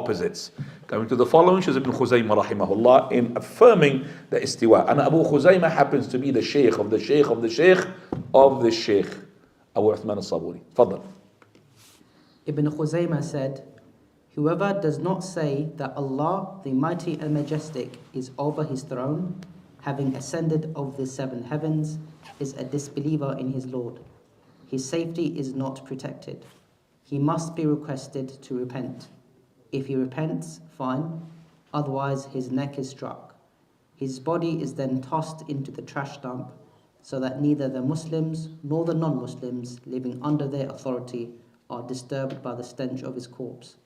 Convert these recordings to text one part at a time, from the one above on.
opposites. Coming to the following, Shaykh Ibn Khuzaymah rahimahullah in affirming the istiwa. And Abu Khuzaymah happens to be the Shaykh of the Shaykh of the Shaykh of the Shaykh, Abu Uthman al-Sabuni. Fadl. Ibn Khuzaymah said, whoever does not say that Allah, the Mighty and Majestic, is over his throne, having ascended over the seven heavens, is a disbeliever in his Lord. His safety is not protected. He must be requested to repent. If he repents, fine. Otherwise, his neck is struck. His body is then tossed into the trash dump, so that neither the Muslims nor the non-Muslims living under their authority are disturbed by the stench of his corpse.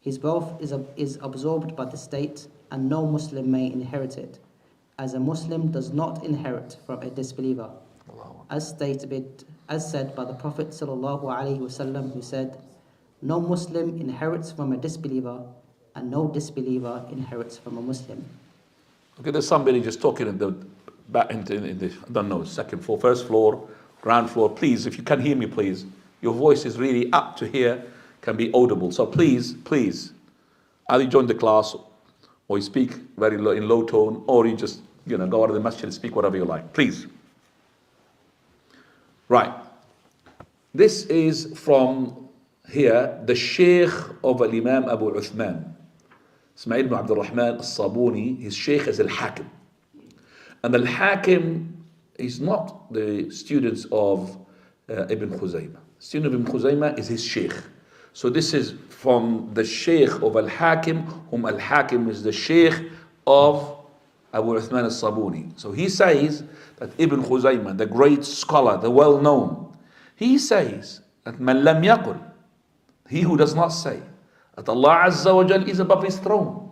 His wealth is absorbed by the state, and no Muslim may inherit it, as a Muslim does not inherit from a disbeliever, as said by the Prophet ﷺ, who said, no Muslim inherits from a disbeliever, and no disbeliever inherits from a Muslim. Okay, there's somebody just talking in the back in the I don't know, second floor, first floor, ground floor. Please, if you can hear me, please. Your voice is really up to here, can be audible. So please, either you join the class, or you speak very low, in low tone, or you just go out of the masjid and speak whatever you like. Please. Right. This is from here, the Shaykh of Al-Imam Abu Uthman, Ismail ibn Abdul Rahman al-Sabuni. His Shaykh is Al-Hakim. And Al-Hakim is not the students of Ibn Khuzaymah. Student of Ibn Khuzaymah is his Shaykh. So this is from the Shaykh of Al-Hakim, whom Al-Hakim is the Shaykh of Abu Uthman al-Sabuni. So he says that Ibn Khuzaymah, the great scholar, the well-known, he says that man lam yaqul, he who does not say that Allah Azza wa Jal is above his throne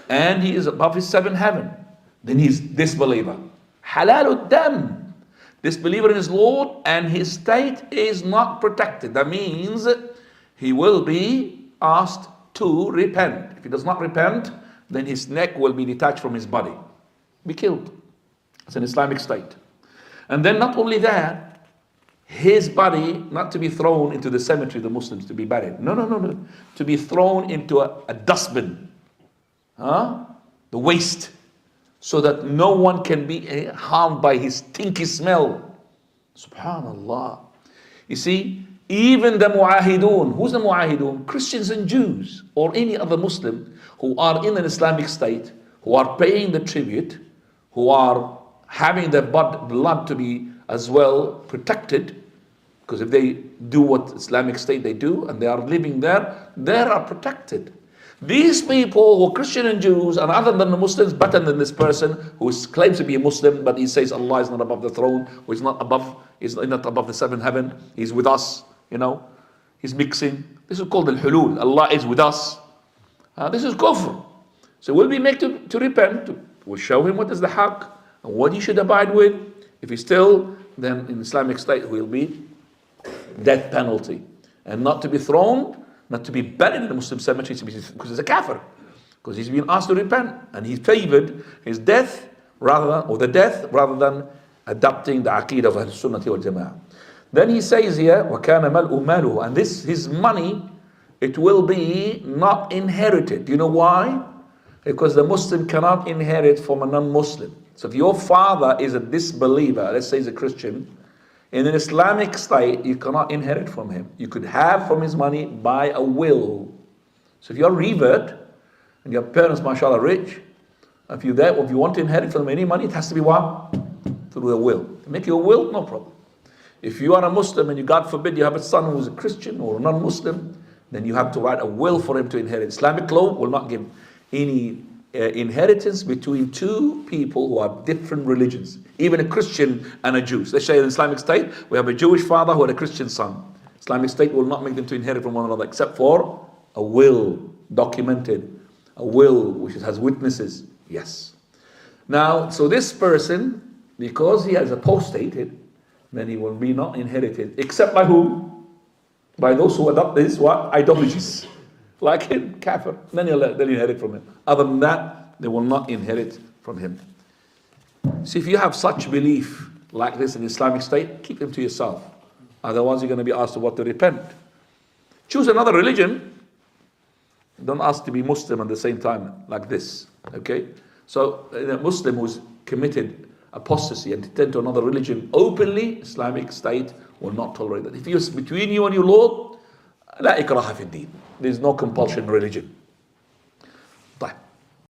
and he is above his seventh heaven, then he's disbeliever. Halalud dam, disbeliever in his Lord, and his state is not protected. That means he will be asked to repent. If he does not repent, then his neck will be detached from his body, be killed. It's an Islamic state. And then not only that, his body not to be thrown into the cemetery, the Muslims to be buried. No. To be thrown into a dustbin, the waste, so that no one can be harmed by his stinky smell. Subhanallah. You see, even the mu'ahidun, who's the mu'ahidun? Christians and Jews, or any other Muslim who are in an Islamic state, who are paying the tribute, who are having their blood to be as well protected, because if they do what Islamic State they do and they are living there, they are protected. These people who are Christian and Jews and other than the Muslims, better than this person who claims to be a Muslim, but he says Allah is not above the throne, or he's not above the seventh heaven, he's with us, he's mixing. This is called al-hulul. Allah is with us. This is kufr. So we'll be made to repent. We'll show him what is the haqq and what he should abide with. If he's still, then in Islamic State will be death penalty, and not to be thrown, not to be buried in the Muslim cemetery, because he's a kafir, because he's been asked to repent, and he favored his death rather than adopting the Aqeedah of Ahl-Sunnah wal Jama'ah. Then he says here, وَكَانَ مَلْءُ مَالُهُ, and this, his money, it will be not inherited. Do you know why? Because the Muslim cannot inherit from a non-Muslim. So if your father is a disbeliever, let's say he's a Christian, in an Islamic state, you cannot inherit from him. You could have from his money by a will. So if you're a revert, and your parents, mashallah, rich, if you want to inherit from any money, it has to be what? Through a will. To make you a will, no problem. If you are a Muslim and you, God forbid, you have a son who is a Christian or a non-Muslim, then you have to write a will for him to inherit. Islamic law will not give any inheritance between two people who have different religions, even a Christian and a Jew. Let's say in Islamic State, we have a Jewish father who had a Christian son. Islamic State will not make them to inherit from one another except for a will, documented, a will which has witnesses. Yes. Now, so this person, because he has apostated, then he will be not inherited, except by whom? By those who adopt this, what? Ideologies. Like him, kafir, then they'll inherit from him. Other than that, they will not inherit from him. See, if you have such belief like this in Islamic State, keep them to yourself. Otherwise, you're going to be asked what to repent. Choose another religion. Don't ask to be Muslim at the same time like this. Okay? So a Muslim who's committed apostasy and turned to another religion openly, Islamic State will not tolerate that. If it's between you and your Lord, لا إكراه في الدين. There's no compulsion in religion.